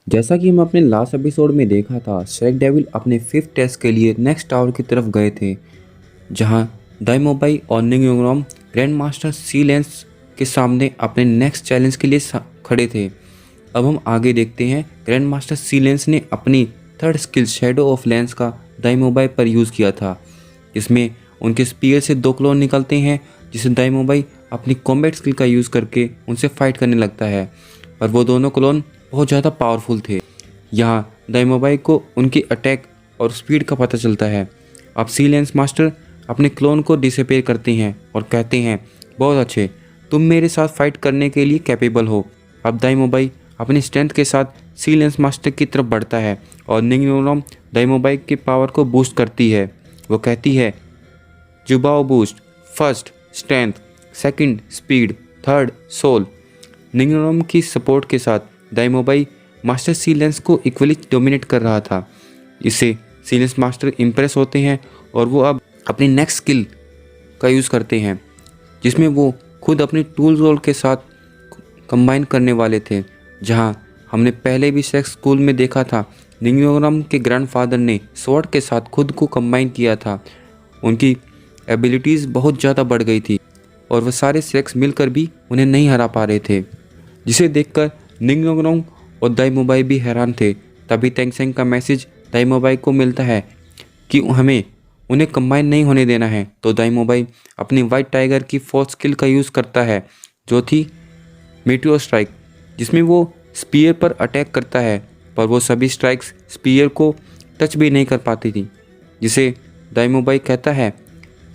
जैसा कि हम अपने लास्ट एपिसोड में देखा था, शेक डेविल अपने फिफ्थ टेस्ट के लिए नेक्स्ट टावर की तरफ गए थे, जहां दाइमोबाई और निंग योंगरोम ग्रैंड मास्टर सी लेंस के सामने अपने नेक्स्ट चैलेंज के लिए खड़े थे। अब हम आगे देखते हैं। ग्रैंड मास्टर सी लेंस ने अपनी third skill shadow of lens का दाइमोबाई पर यूज़ किया था। इसमें उनके स्पीयर से दो क्लोन निकलते हैं, जिसे दाइमोबाई अपनी कॉम्बैट स्किल का यूज़ करके उनसे फाइट करने लगता है। पर वो दोनों क्लोन बहुत ज़्यादा पावरफुल थे। यहाँ दाइमोबाई को उनकी अटैक और स्पीड का पता चलता है। अब सी लेंस मास्टर अपने क्लोन को डिसअपेयर करते हैं और कहते हैं, बहुत अच्छे, तुम मेरे साथ फाइट करने के लिए कैपेबल हो। अब दाइमोबाई अपनी स्ट्रेंथ के साथ सी लेंस मास्टर की तरफ बढ़ता है और निंग योंगरोम दाइमोबाई के पावर को बूस्ट करती है। वो कहती है, जुबाओ boost, first strength, second speed, third soul. निंग योंगरोम की सपोर्ट के साथ दाइमोबाई मास्टर सी लेंस को इक्वली डोमिनेट कर रहा था। इससे सी लेंस मास्टर इम्प्रेस होते हैं और वो अब अपनी नेक्स्ट स्किल का यूज़ करते हैं, जिसमें वो खुद अपनी टूल रोल के साथ कंबाइन करने वाले थे। जहां हमने पहले भी सेक्स स्कूल में देखा था, निंग योंगरोम के ग्रैंडफादर ने स्वॉर्ड के साथ खुद को कंबाइन किया था। उनकी एबिलिटीज़ बहुत ज़्यादा बढ़ गई थी और वह सारे सेक्स मिलकर भी उन्हें नहीं हरा पा रहे थे, जिसे देखकर निंग योंगरोम और दाइमोबाई भी हैरान थे। तभी तेंगसेंग का मैसेज दाइमोबाई को मिलता है कि हमें उन्हें कंबाइन नहीं होने देना है। तो दाइमोबाई अपनी वाइट टाइगर की फोर्थ स्किल का यूज़ करता है, जो थी मीटियोर स्ट्राइक, जिसमें वो स्पीयर पर अटैक करता है, पर वो सभी स्ट्राइक्स स्पीयर को टच भी नहीं कर पाती थी। जिसे दाइमोबाई कहता है,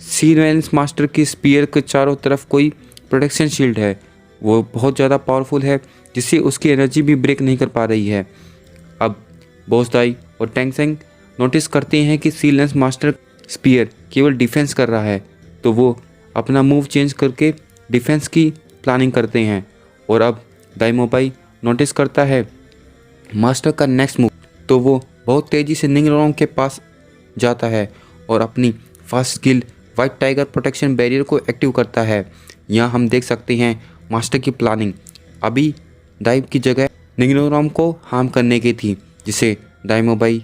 सी लेंस मास्टर की स्पीयर के चारों तरफ कोई प्रोटेक्शन शील्ड है, वो बहुत ज़्यादा पावरफुल है, जिससे उसकी एनर्जी भी ब्रेक नहीं कर पा रही है। अब बॉस दाई और तेंगसेंग नोटिस करते हैं कि सी लेंस मास्टर स्पीयर केवल डिफेंस कर रहा है, तो वो अपना मूव चेंज करके डिफेंस की प्लानिंग करते हैं। और अब दाइमोबाई नोटिस करता है मास्टर का नेक्स्ट मूव, तो वो बहुत तेज़ी से निंग योंगरोम के पास जाता है और अपनी fast skill white tiger protection barrier को एक्टिव करता है। यहाँ हम देख सकते हैं मास्टर की प्लानिंग अभी दाइव की जगह निंग योंगरोम को हार्म करने की थी, जिसे दाइमोबाई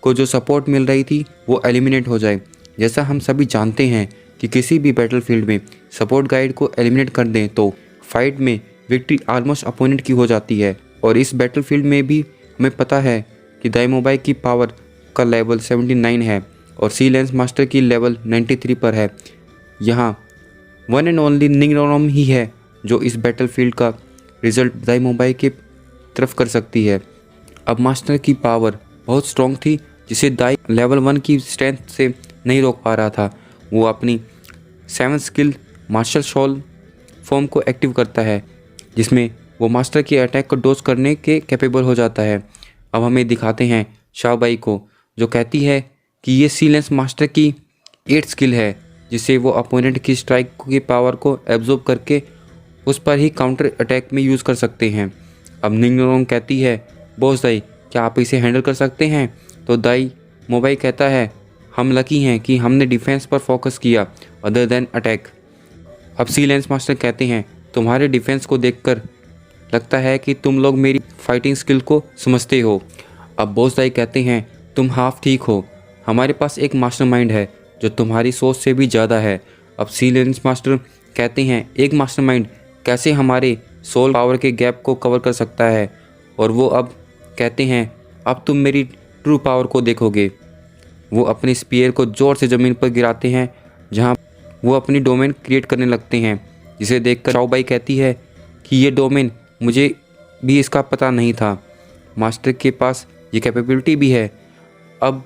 को जो सपोर्ट मिल रही थी वो एलिमिनेट हो जाए। जैसा हम सभी जानते हैं कि किसी भी बैटलफील्ड में सपोर्ट गाइड को एलिमिनेट कर दें तो फाइट में विक्ट्री ऑलमोस्ट अपोनेंट की हो जाती है। और इस बैटलफील्ड में भी हमें पता है कि दाइमोबाई की पावर का लेवल 79 है और सी लेंस मास्टर की लेवल 93 पर है। यहाँ वन एंड ओनली निंग योंगरोम ही है जो इस बैटलफील्ड का रिजल्ट दाइमोबाई के तरफ कर सकती है। अब मास्टर की पावर बहुत स्ट्रॉन्ग थी, जिसे दाई लेवल 1 की स्ट्रेंथ से नहीं रोक पा रहा था। वो अपनी 7th skill martial soul form को एक्टिव करता है, जिसमें वो मास्टर की अटैक को डोज करने के कैपेबल हो जाता है। अब हमें दिखाते हैं शाओबाई को, जो कहती है कि ये सी लेंस मास्टर की 8th स्किल है, जिसे वो अपोनेंट की स्ट्राइक की पावर को एब्जॉर्ब करके उस पर ही काउंटर अटैक में यूज़ कर सकते हैं। अब निंग योंगरोम कहती है, बॉस दाई, क्या आप इसे हैंडल कर सकते हैं? तो दाई मोबाई कहता है, हम लकी हैं कि हमने डिफेंस पर फोकस किया अदर देन अटैक। अब सी लेंस मास्टर कहते हैं, तुम्हारे डिफेंस को देखकर लगता है कि तुम लोग मेरी फाइटिंग स्किल को समझते हो। अब बॉस दाई कहते हैं, तुम हाफ ठीक हो, हमारे पास एक मास्टरमाइंड है जो तुम्हारी सोच से भी ज़्यादा है। अब सी लेंस मास्टर कहते हैं, एक मास्टरमाइंड कैसे हमारे सोल पावर के गैप को कवर कर सकता है? और वो अब कहते हैं, अब तुम मेरी ट्रू पावर को देखोगे। वो अपने स्पीयर को ज़ोर से ज़मीन पर गिराते हैं, जहां वो अपनी डोमेन क्रिएट करने लगते हैं, जिसे देखकर शाओबाई कहती है कि ये डोमेन, मुझे भी इसका पता नहीं था, मास्टर के पास ये कैपेबिलिटी भी है। अब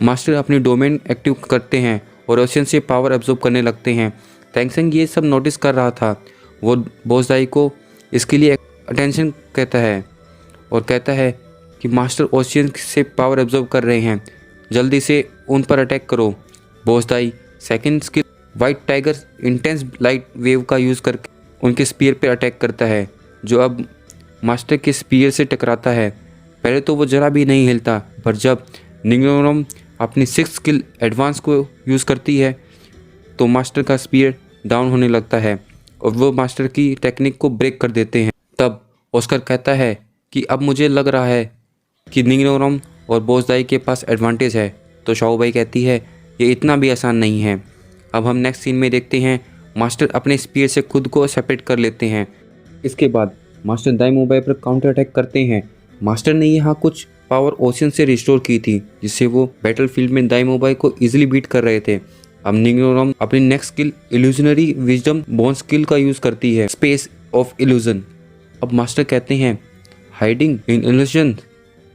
मास्टर अपनी डोमेन एक्टिव करते हैं और ओशियन से पावर एब्जॉर्ब करने लगते हैं। तेंगसेंग ये सब नोटिस कर रहा था। वो बॉस दाई को इसके लिए अटेंशन कहता है और कहता है कि मास्टर ओशियन से पावर एब्जॉर्ब कर रहे हैं, जल्दी से उन पर अटैक करो। बॉस दाई second skill white tiger intense light wave का यूज़ करके उनके स्पीयर पर अटैक करता है, जो अब मास्टर के स्पीयर से टकराता है। पहले तो वो ज़रा भी नहीं हिलता, पर जब निंग योंगरोम अपनी 6th स्किल एडवांस को यूज़ करती है तो मास्टर का स्पीयर डाउन होने लगता है और वो मास्टर की टेक्निक को ब्रेक कर देते हैं। तब ऑस्कर कहता है कि अब मुझे लग रहा है कि निंगनोग्राम और बोसदाई के पास एडवांटेज है। तो शाओबाई कहती है ये इतना भी आसान नहीं है। अब हम नेक्स्ट सीन में देखते हैं मास्टर अपने स्पीयर से खुद को सेपरेट कर लेते हैं। इसके बाद मास्टर दाइमोबाई पर काउंटर अटैक करते हैं। मास्टर ने यहाँ कुछ पावर ओशियन से रिस्टोर की थी जिससे वो बैटलफील्ड में दाइमोबाई को इजीली बीट कर रहे थे। अब निंगनोग्राम अपनी next skill illusionary wisdom bone skill का यूज़ करती है, स्पेस ऑफ इल्यूजन। अब मास्टर कहते हैं हाइडिंग इन इल्यूजन,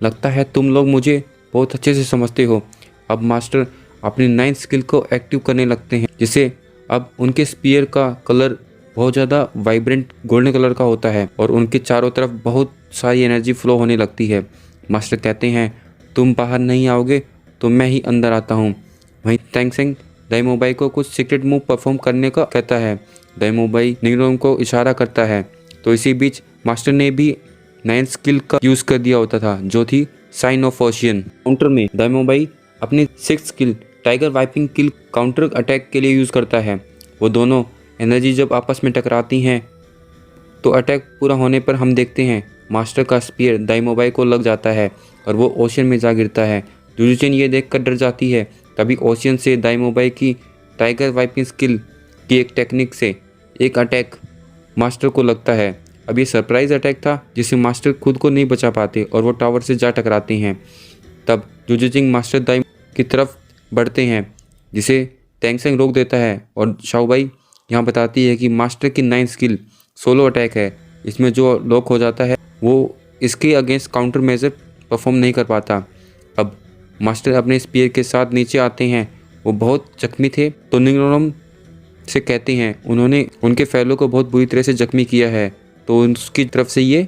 लगता है तुम लोग मुझे बहुत अच्छे से समझते हो। अब मास्टर अपनी 9th स्किल को एक्टिव करने लगते हैं जिससे अब उनके स्पीयर का कलर बहुत ज़्यादा वाइब्रेंट गोल्डन कलर का होता है और उनके चारों तरफ बहुत सारी एनर्जी फ्लो होने लगती है। मास्टर कहते हैं तुम बाहर नहीं आओगे तो मैं ही अंदर आता हूँ। वहीं तैंगसेंग दाइमोबाई को कुछ सीक्रेट मूव परफॉर्म करने का कहता है। दाइमोबाई निंगनोग्राम को इशारा करता है। तो इसी बीच मास्टर ने भी 9th स्किल का यूज़ कर दिया होता था जो थी साइन ऑफ ओशियन। काउंटर में दाइमोबाई अपनी 6th स्किल टाइगर वाइपिंग किल काउंटर अटैक के लिए यूज़ करता है। वो दोनों एनर्जी जब आपस में टकराती हैं तो अटैक पूरा होने पर हम देखते हैं मास्टर का स्पीयर दाइमोबाई को लग जाता है और वो ओशियन में जा गिरता है। जुजुचेन ये देखकर डर जाती है। तभी ओशियन से दाइमोबाई की टाइगर वाइपिंग स्किल की एक टेक्निक से एक अटैक मास्टर को लगता है। अब ये सरप्राइज अटैक था जिससे मास्टर खुद को नहीं बचा पाते और वो टावर से जा टकराते हैं। तब जुजुचिंग मास्टर दाई की तरफ बढ़ते हैं जिसे तैंगसेंग रोक देता है और शाओबाई यहाँ बताती है कि मास्टर की 9th स्किल सोलो अटैक है, इसमें जो लॉक हो जाता है वो इसके अगेंस्ट काउंटर मेजर परफॉर्म नहीं कर पाता। अब मास्टर अपने स्पीयर के साथ नीचे आते हैं। वो बहुत जख्मी थे तो निंगनोग्राम से कहते हैं उन्होंने उनके फैलो को बहुत बुरी तरह से जख्मी किया है, तो उसकी तरफ से ये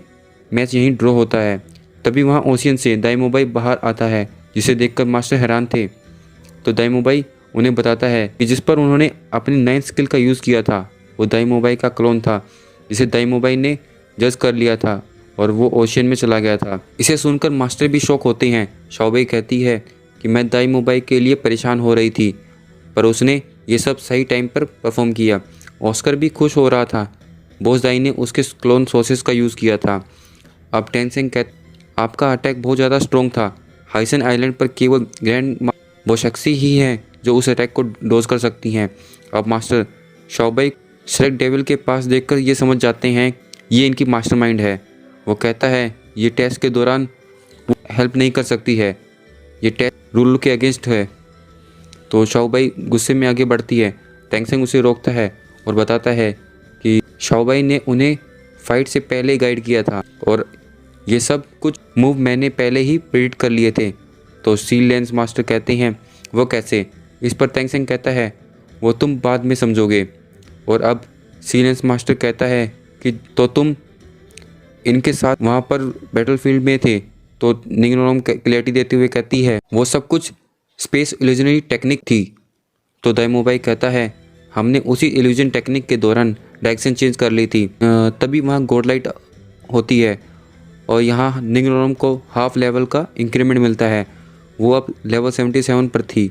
मैच यहीं ड्रॉ होता है। तभी वहाँ ओशियन से दाइमोबाई बाहर आता है जिसे देखकर मास्टर हैरान थे। तो दाइमोबाई उन्हें बताता है कि जिस पर उन्होंने अपनी 9th स्किल का यूज़ किया था वो दाइमोबाई का क्लोन था जिसे दाइमोबाई ने जज कर लिया था और वो ओशियन में चला गया था। इसे सुनकर मास्टर भी शॉक होते हैं। शाओबाई कहती है कि मैं दाइमोबाई के लिए परेशान हो रही थी पर उसने ये सब सही टाइम पर परफॉर्म किया। ऑस्कर भी खुश हो रहा था, बोसदाई ने उसके क्लोन सोर्सेस का यूज़ किया था। अब टेंसेंग आपका अटैक बहुत ज़्यादा स्ट्रॉन्ग था। हाइसन आइलैंड पर केवल ग्रैंड बोशक्सी ही है जो उस अटैक को डोज कर सकती हैं। अब मास्टर शाओबाई श्रेक डेविल के पास देखकर ये समझ जाते हैं ये इनकी मास्टरमाइंड है। वो कहता है ये टेस्ट के दौरान हेल्प नहीं कर सकती है, ये टेस्ट रूल के अगेंस्ट है। तो शाओबाई गुस्से में आगे बढ़ती है। तैंगसेंग उसे रोकता है और बताता है कि शाओबाई ने उन्हें फाइट से पहले गाइड किया था और ये सब कुछ मूव मैंने पहले ही प्रेडिक्ट कर लिए थे। तो सी लेंस मास्टर कहते हैं वो कैसे। इस पर तैंगसेंग कहता है वो तुम बाद में समझोगे। और अब सी लेंस मास्टर कहता है कि तो तुम इनके साथ वहाँ पर बैटलफील्ड में थे। तो निंगनोग्राम क्लैरिटी देते हुए कहती है वो सब कुछ स्पेस इल्यूजनरी टेक्निक थी। तो दाइमोबाई कहता है हमने उसी इल्यूजन टेक्निक के दौरान डायरेक्शन चेंज कर ली थी, तभी वहाँ गॉडलाइट होती है और यहाँ निंगनोग्राम को हाफ लेवल का इंक्रीमेंट मिलता है। वो अब लेवल 77 पर थी।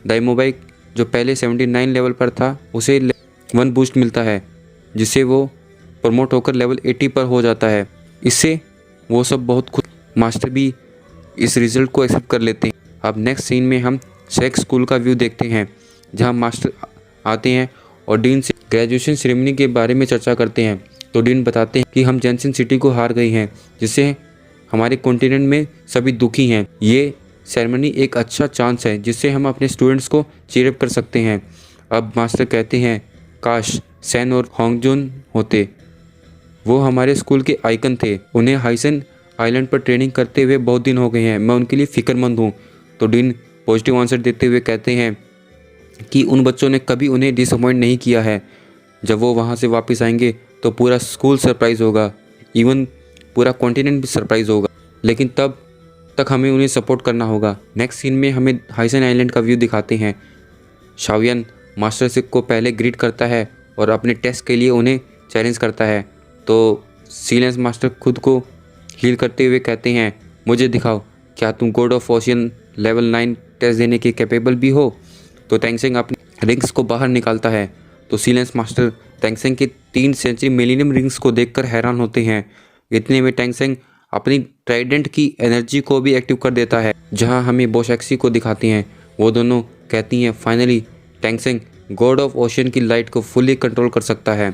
दाइमोबाई जो पहले 79 लेवल पर था उसे 1 बूस्ट मिलता है जिससे वो प्रमोट होकर लेवल 80 पर हो जाता है। इससे वो सब बहुत खुश। मास्टर भी इस रिज़ल्ट को एक्सेप्ट कर लेते हैं। अब नेक्स्ट सीन में हम शेक स्कूल का व्यू देखते हैं जहाँ मास्टर आते हैं और डीन से ग्रेजुएशन सेरेमनी के बारे में चर्चा करते हैं। तो डीन बताते हैं कि हम जैनसिन सिटी को हार गए हैं जिससे हमारे कॉन्टिनेंट में सभी दुखी हैं। ये सेरेमनी एक अच्छा चांस है जिससे हम अपने स्टूडेंट्स को चीयरअप कर सकते हैं। अब मास्टर कहते हैं काश सैन और होंगजुन होते, वो हमारे स्कूल के आइकन थे। उन्हें हाइसन आइलैंड पर ट्रेनिंग करते हुए बहुत दिन हो गए हैं, मैं उनके लिए फ़िक्रमंद हूँ। तो डीन पॉजिटिव आंसर देते हुए कहते हैं कि उन बच्चों ने कभी उन्हें डिसअपॉइंट नहीं किया है। जब वो वहाँ से वापस आएंगे तो पूरा स्कूल सरप्राइज़ होगा, इवन पूरा कॉन्टिनेंट भी सरप्राइज़ होगा, लेकिन तब तक हमें उन्हें सपोर्ट करना होगा। नेक्स्ट सीन में हमें हाइसन आइलैंड का व्यू दिखाते हैं। शाओयन मास्टर सिक को पहले ग्रीट करता है और अपने टेस्ट के लिए उन्हें चैलेंज करता है। तो सीलेंस मास्टर खुद को हील करते हुए कहते हैं मुझे दिखाओ क्या तुम god of ocean level 9 test देने के कैपेबल भी हो। तो तैंगसेंग अपने रिंग्स को बाहर निकालता है। तो सीलेंस मास्टर तैंगसेंग के 3 सेंचुरी मिलीनियम रिंग्स को देखकर हैरान होते हैं। इतने में तैंगसेंग अपनी ट्राइडेंट की एनर्जी को भी एक्टिव कर देता है। जहां हमें बोशैक्सी को दिखाती हैं, वो दोनों कहती हैं फाइनली टैंगसेंग गॉड ऑफ ओशन की लाइट को फुली कंट्रोल कर सकता है।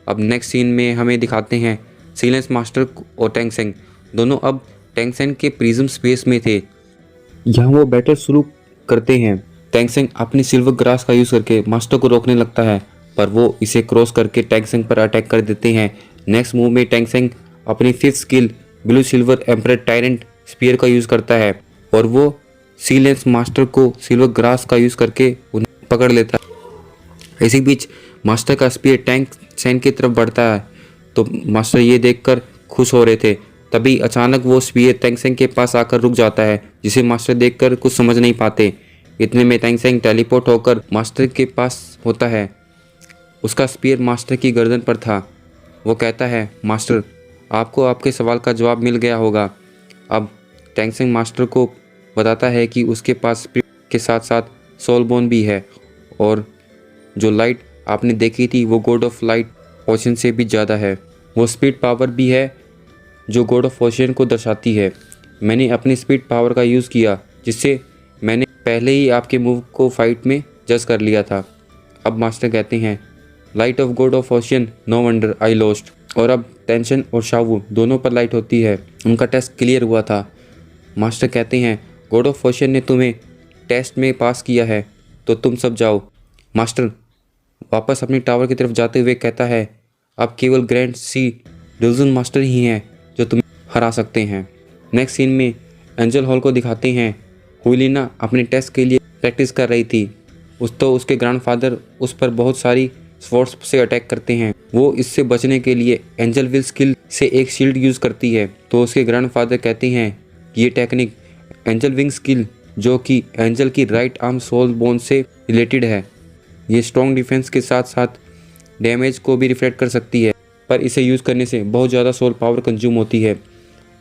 अब नेक्स्ट सीन में हमें दिखाते हैं सीलेंस मास्टर और टैंगसेंग दोनों अब टैंगसेंग के प्रिज्म स्पेस में थे। यहाँ वो बैटल शुरू करते हैं। टैंगसेंग अपनी सिल्वर ग्रास का यूज़ करके मास्टर को रोकने लगता है, पर वो इसे क्रॉस करके टैंगसेंग पर अटैक कर देते हैं। नेक्स्ट मूव में टैंगसेंग अपनी fifth skill blue silver emperor tyrant spear का यूज़ करता है और वो सीलेंस मास्टर को सिल्वर ग्रास का यूज़ करके उन्हें पकड़ लेता है। इसी बीच मास्टर का स्पीयर टैंगसेंग की तरफ बढ़ता है, तो मास्टर ये देखकर खुश हो रहे थे। तभी अचानक वो स्पीयर टैंगसेंग के पास आकर रुक जाता है, जिसे मास्टर देखकर कुछ समझ नहीं पाते। इतने में टैंगसेंग टेलीपोर्ट होकर मास्टर के पास होता है। उसका स्पीयर मास्टर की गर्दन पर था। वो कहता है, मास्टर आपको आपके सवाल का जवाब मिल गया होगा। अब टैंगसेंग मास्टर को बताता है कि उसके पास स्पिरिट के साथ साथ सोल बोन भी है और जो लाइट आपने देखी थी वो गॉड ऑफ लाइट ओशन से भी ज़्यादा है। वो स्पिरिट पावर भी है जो गॉड ऑफ ओशन को दर्शाती है। मैंने अपनी स्पिरिट पावर का यूज़ किया, जिससे मैंने पहले ही आपके मूव को फाइट में जज कर लिया था। अब मास्टर कहते हैं, light of god of ocean, no wonder I lost. और अब टेंशन और शावू दोनों पर लाइट होती है। उनका टेस्ट क्लियर हुआ था। मास्टर कहते हैं, गॉड ऑफ ओशन ने तुम्हें टेस्ट में पास किया है, तो तुम सब जाओ। मास्टर वापस अपनी टावर की तरफ जाते हुए कहता है, अब केवल ग्रैंड सी डिवीजन मास्टर ही हैं जो तुम्हें हरा सकते हैं। नेक्स्ट सीन में एंजल हॉल को दिखाते हैं। हुइलिना अपने टेस्ट के लिए प्रैक्टिस कर रही थी। उसके ग्रैंडफादर उस पर बहुत सारी स्वॉर्ड्स से अटैक करते हैं। वो इससे बचने के लिए एंजल विल स्किल से एक शील्ड यूज़ करती है, तो उसके ग्रैंडफादर कहते हैं कि ये टेक्निक एंजल विंग स्किल, जो कि एंजल की राइट आर्म सोल बोन से रिलेटेड है, ये स्ट्रॉन्ग डिफेंस के साथ साथ डैमेज को भी रिफ्लेक्ट कर सकती है, पर इसे यूज़ करने से बहुत ज़्यादा सोल पावर कंज्यूम होती है।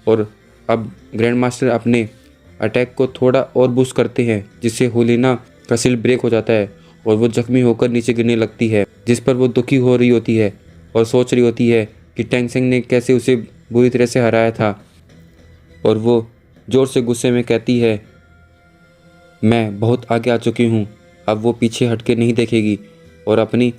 और अब ग्रैंड मास्टर अपने अटैक को थोड़ा और बूस्ट करते हैं, जिससे हुलिना का शील्ड ब्रेक हो जाता है और वो जख्मी होकर नीचे गिरने लगती है, जिस पर वो दुखी हो रही होती है और सोच रही होती है कि टैंगसेंग ने कैसे उसे बुरी तरह से हराया था। और वो ज़ोर से गुस्से में कहती है, मैं बहुत आगे आ चुकी हूँ, अब वो पीछे हट के नहीं देखेगी और अपनी